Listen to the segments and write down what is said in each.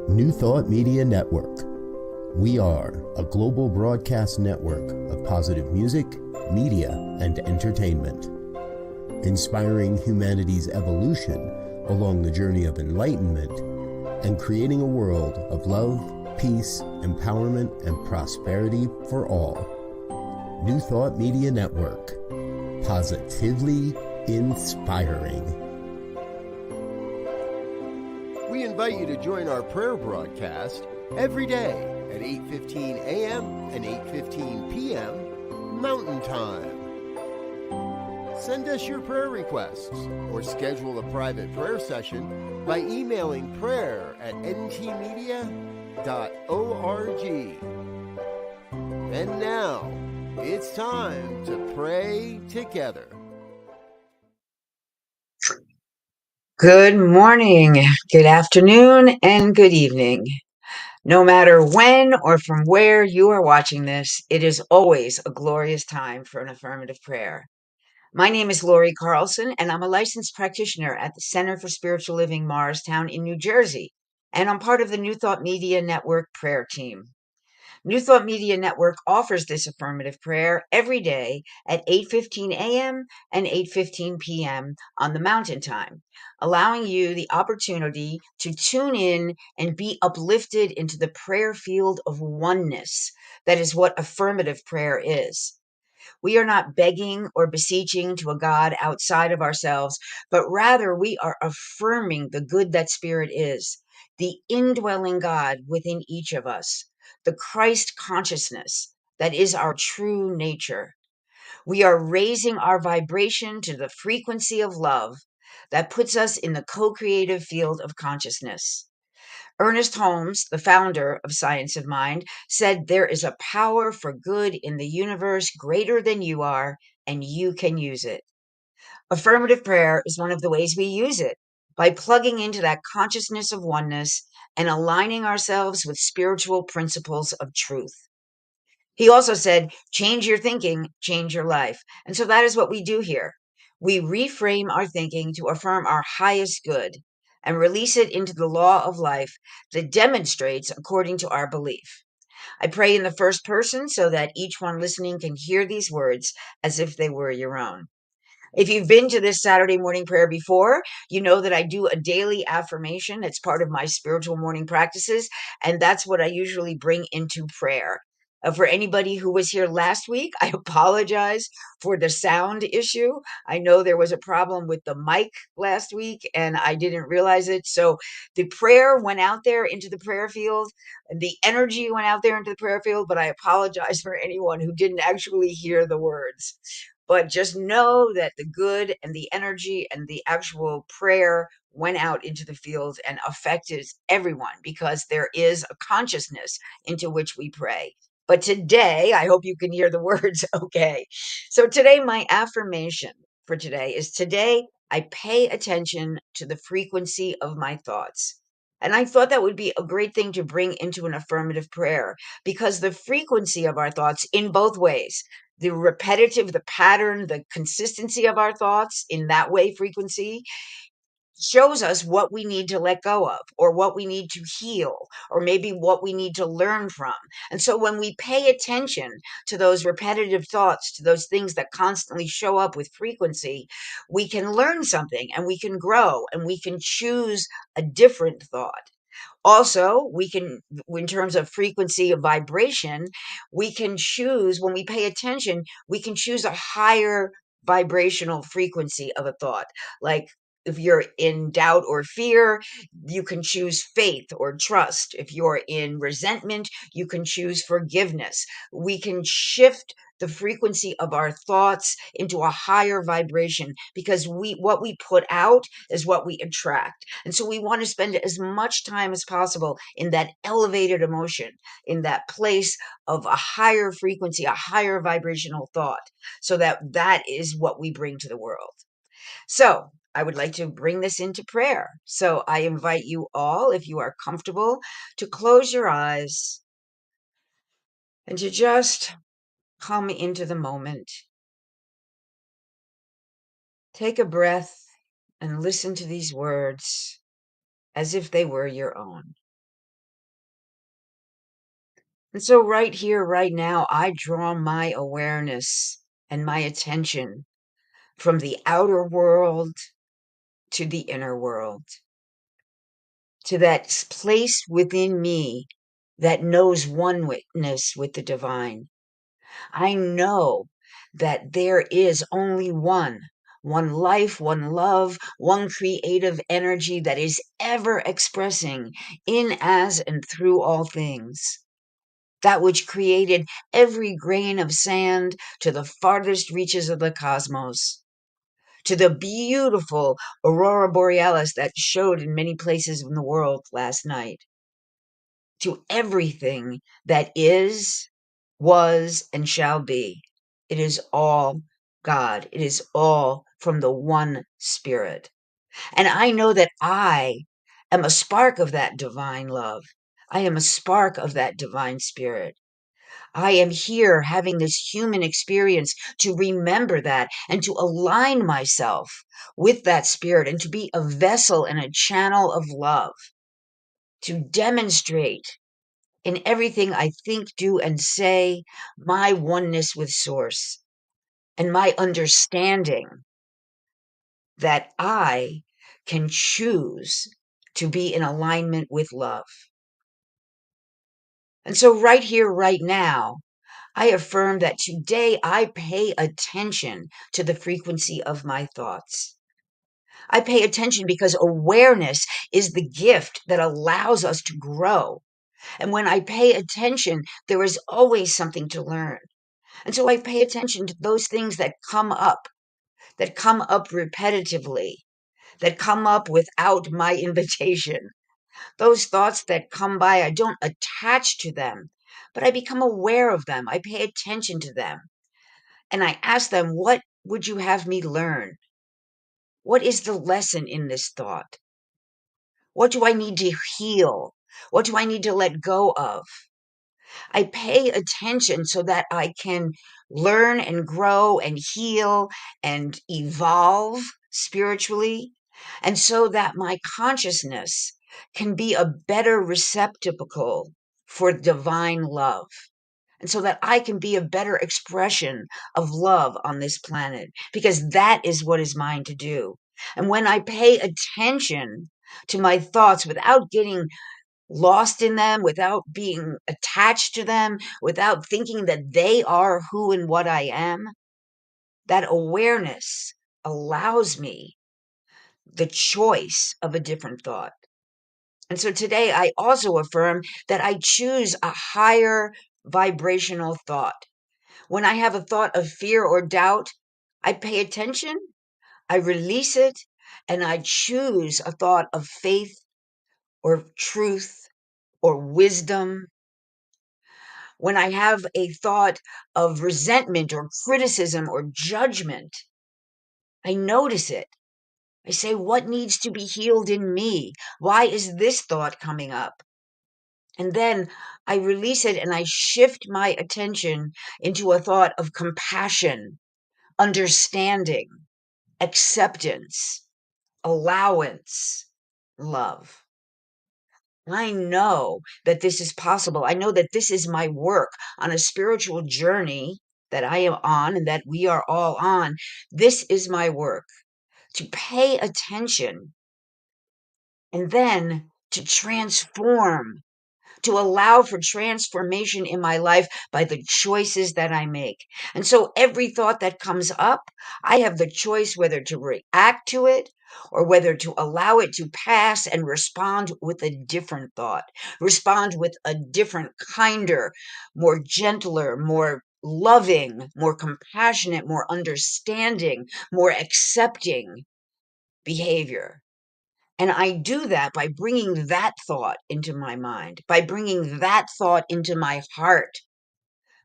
New Thought Media Network. We are a global broadcast network of positive music, media, and entertainment, inspiring humanity's evolution along the journey of enlightenment and creating a world of love, peace, empowerment, and prosperity for all. New Thought Media Network. Positively inspiring. We invite you to join our prayer broadcast every day at 8:15 a.m. and 8:15 p.m. Mountain Time. Send us your prayer requests or schedule a private prayer session by emailing prayer@ntmedia.org. And now, it's time to pray together. Good morning, good afternoon, and good evening. No matter when or from where you are watching this, it is always a glorious time for an affirmative prayer. My name is Lori Carlson, and I'm a licensed practitioner at the Center for Spiritual Living, Morristown in New Jersey, and I'm part of the New Thought Media Network prayer team. New Thought Media Network offers this affirmative prayer every day at 8:15 a.m. and 8:15 p.m. on the Mountain Time, allowing you the opportunity to tune in and be uplifted into the prayer field of oneness. That is what affirmative prayer is. We are not begging or beseeching to a God outside of ourselves, but rather we are affirming the good that Spirit is, the indwelling God within each of us, the Christ consciousness that is our true nature. We are raising our vibration to the frequency of love that puts us in the co-creative field of consciousness. Ernest Holmes, the founder of Science of Mind, said there is a power for good in the universe greater than you are, and you can use it. Affirmative prayer is one of the ways we use it, by plugging into that consciousness of oneness and aligning ourselves with spiritual principles of truth. He also said, change your thinking, change your life. And so that is what we do here. We reframe our thinking to affirm our highest good and release it into the law of life that demonstrates according to our belief. I pray in the first person so that each one listening can hear these words as if they were your own. If you've been to this Saturday morning prayer before, you know that I do a daily affirmation. It's part of my spiritual morning practices, and that's what I usually bring into prayer. For anybody who was here last week, I apologize for the sound issue. I know there was a problem with the mic last week, and I didn't realize it. So the prayer went out there into the prayer field. The energy went out there into the prayer field, but I apologize for anyone who didn't actually hear the words. But just know that the good and the energy and the actual prayer went out into the field and affected everyone, because there is a consciousness into which we pray. But today, I hope you can hear the words okay. So today, my affirmation for today is today, I pay attention to the frequency of my thoughts. And I thought that would be a great thing to bring into an affirmative prayer, because the frequency of our thoughts in both ways, the repetitive, the pattern, the consistency of our thoughts in that way, frequency, shows us what we need to let go of, or what we need to heal, or maybe what we need to learn from. And so when we pay attention to those repetitive thoughts, to those things that constantly show up with frequency, we can learn something and we can grow and we can choose a different thought. Also, we can, in terms of frequency of vibration, we can choose, when we pay attention, we can choose a higher vibrational frequency of a thought. Like if you're in doubt or fear, you can choose faith or trust. If you're in resentment, you can choose forgiveness. We can shift the frequency of our thoughts into a higher vibration, because what we put out is what we attract. And so we want to spend as much time as possible in that elevated emotion, in that place of a higher frequency, a higher vibrational thought, so that that is what we bring to the world. So I would like to bring this into prayer. So I invite you all, if you are comfortable, to close your eyes and to just come into the moment. Take a breath and listen to these words as if they were your own. And so, right here, right now, I draw my awareness and my attention from the outer world to the inner world, to that place within me that knows oneness with the divine. I know that there is only one life, one love, one creative energy that is ever expressing in, as, and through all things. That which created every grain of sand to the farthest reaches of the cosmos, to the beautiful aurora borealis that showed in many places in the world last night, to everything that is, was, and shall be. It is all God. It is all from the one Spirit. And I know that I am a spark of that divine love. I am a spark of that divine spirit. I am here having this human experience to remember that and to align myself with that spirit and to be a vessel and a channel of love, to demonstrate in everything I think, do, and say my oneness with Source and my understanding that I can choose to be in alignment with love. And so, right here, right now, I affirm that today I pay attention to the frequency of my thoughts. I pay attention because awareness is the gift that allows us to grow. And when I pay attention, there is always something to learn. And so I pay attention to those things that come up repetitively, that come up without my invitation. Those thoughts that come by, I don't attach to them, but I become aware of them. I pay attention to them. And I ask them, what would you have me learn? What is the lesson in this thought? What do I need to heal? What do I need to let go of? I pay attention so that I can learn and grow and heal and evolve spiritually, and so that my consciousness can be a better receptacle for divine love, and so that I can be a better expression of love on this planet, because that is what is mine to do. And when I pay attention to my thoughts without getting lost in them, without being attached to them, without thinking that they are who and what I am, that awareness allows me the choice of a different thought. And so today I also affirm that I choose a higher vibrational thought. When I have a thought of fear or doubt, I pay attention, I release it, and I choose a thought of faith or truth or wisdom. When I have a thought of resentment or criticism or judgment, I notice it. I say, what needs to be healed in me? Why is this thought coming up? And then I release it and I shift my attention into a thought of compassion, understanding, acceptance, allowance, love. I know that this is possible. I know that this is my work on a spiritual journey that I am on and that we are all on. This is my work, to pay attention and then to transform, to allow for transformation in my life by the choices that I make. And so every thought that comes up, I have the choice whether to react to it or whether to allow it to pass and respond with a different thought, respond with a different, kinder, more gentler, more loving, more compassionate, more understanding, more accepting behavior. And I do that by bringing that thought into my mind, by bringing that thought into my heart,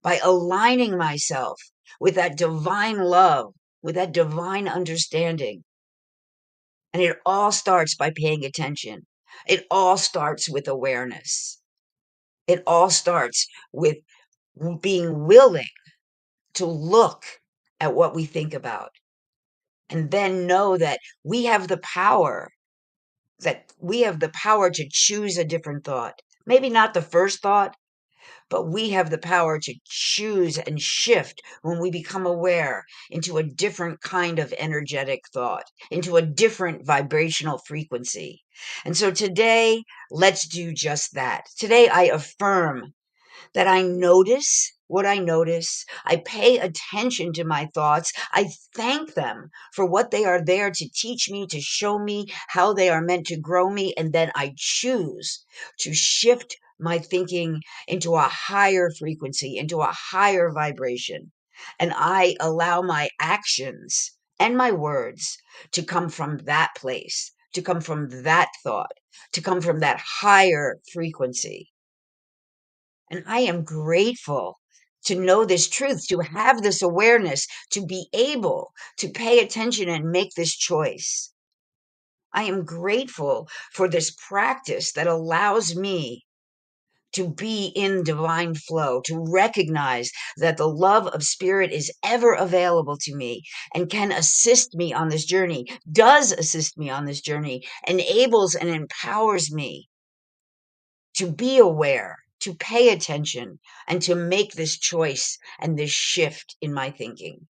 by aligning myself with that divine love, with that divine understanding. And it all starts by paying attention. It all starts with awareness. It all starts with being willing to look at what we think about and then know that we have the power to choose a different thought. Maybe not the first thought, But we have the power to choose and shift when we become aware into a different kind of energetic thought, into a different vibrational frequency. And so today, let's do just that. Today, I affirm that I notice what I notice. I pay attention to my thoughts. I thank them for what they are there to teach me, to show me how they are meant to grow me. And then I choose to shift my thinking into a higher frequency, into a higher vibration. And I allow my actions and my words to come from that place, to come from that thought, to come from that higher frequency. And I am grateful to know this truth, to have this awareness, to be able to pay attention and make this choice. I am grateful for this practice that allows me to be in divine flow, to recognize that the love of spirit is ever available to me and can assist me on this journey, does assist me on this journey, enables and empowers me to be aware, to pay attention, and to make this choice and this shift in my thinking.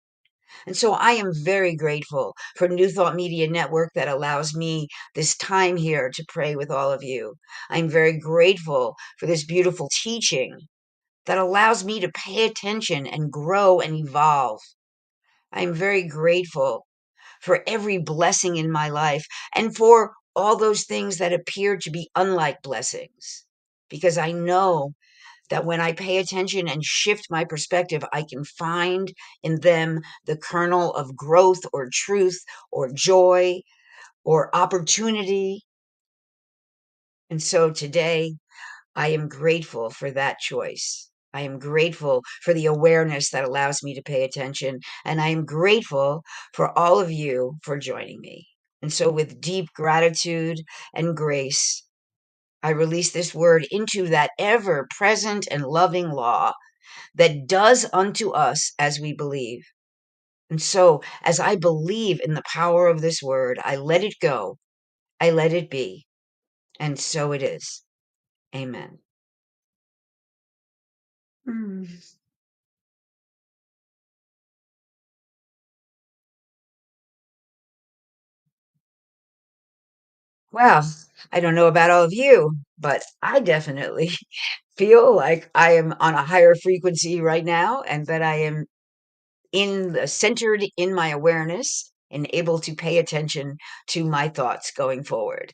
And so I am very grateful for New Thought Media Network that allows me this time here to pray with all of you. I'm very grateful for this beautiful teaching that allows me to pay attention and grow and evolve. I'm very grateful for every blessing in my life and for all those things that appear to be unlike blessings, because I know that when I pay attention and shift my perspective, I can find in them the kernel of growth or truth or joy or opportunity. And so today, I am grateful for that choice. I am grateful for the awareness that allows me to pay attention. And I am grateful for all of you for joining me. And so, with deep gratitude and grace, I release this word into that ever present and loving law that does unto us as we believe. And so, as I believe in the power of this word, I let it go, I let it be, and so it is. Amen. Mm. Well, I don't know about all of you, but I definitely feel like I am on a higher frequency right now and that I am centered in my awareness and able to pay attention to my thoughts going forward.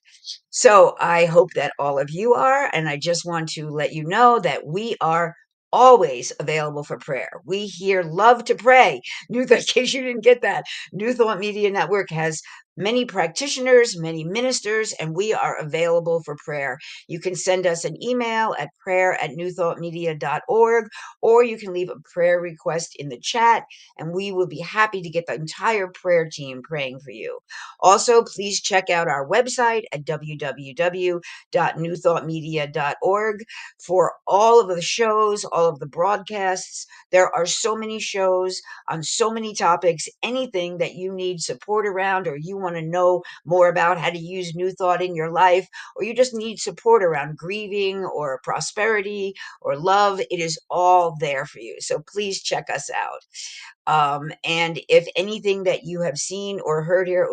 So I hope that all of you are, and I just want to let you know that we are always available for prayer. We here love to pray. In case you didn't get that, New Thought Media Network has many practitioners, many ministers, and we are available for prayer. You can send us an email at prayer@newthoughtmedia.org, or you can leave a prayer request in the chat, and we will be happy to get the entire prayer team praying for you. Also, please check out our website at www.newthoughtmedia.org for all of the shows, all of the broadcasts. There are so many shows on so many topics. Anything that you need support around, or you want to know more about how to use New Thought in your life, or you just need support around grieving or prosperity or love, it is all there for you. So please check us out. And if anything that you have seen or heard here,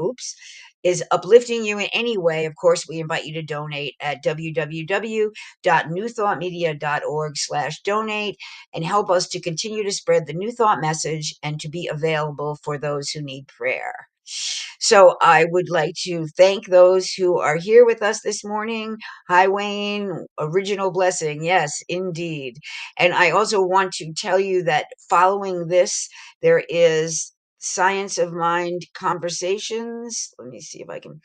is uplifting you in any way, of course, we invite you to donate at www.newthoughtmedia.org/donate and help us to continue to spread the New Thought message and to be available for those who need prayer. So I would like to thank those who are here with us this morning. Hi, Wayne, original blessing. Yes, indeed. And I also want to tell you that following this, there is Science of Mind Conversations. Let me see if I can.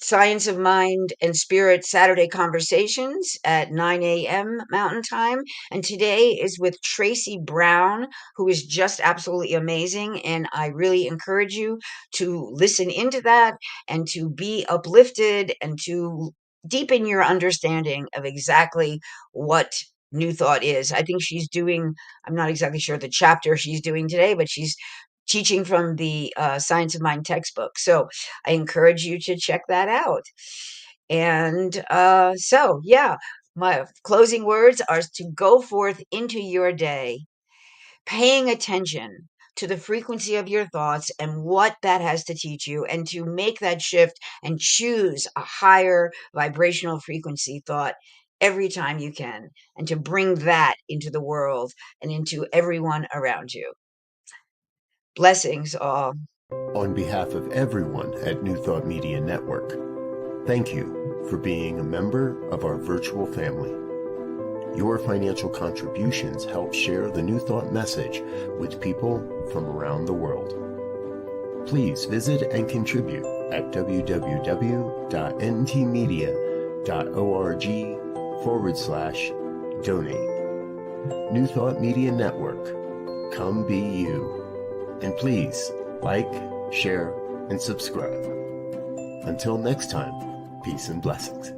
Science of Mind and Spirit Saturday Conversations at 9 a.m. Mountain Time. And today is with Tracy Brown, who is just absolutely amazing. And I really encourage you to listen into that and to be uplifted and to deepen your understanding of exactly what New Thought is. I think she's doing, I'm not exactly sure the chapter she's doing today, but she's teaching from the Science of Mind textbook. So I encourage you to check that out. And so, yeah, My closing words are to go forth into your day, paying attention to the frequency of your thoughts and what that has to teach you, and to make that shift and choose a higher vibrational frequency thought every time you can, and to bring that into the world and into everyone around you. Blessings all. On behalf of everyone at New Thought Media Network, thank you for being a member of our virtual family. Your financial contributions help share the New Thought message with people from around the world. Please visit and contribute at www.ntmedia.org/donate. New Thought Media Network, come be you. And please like, share, and subscribe. Until next time, peace and blessings.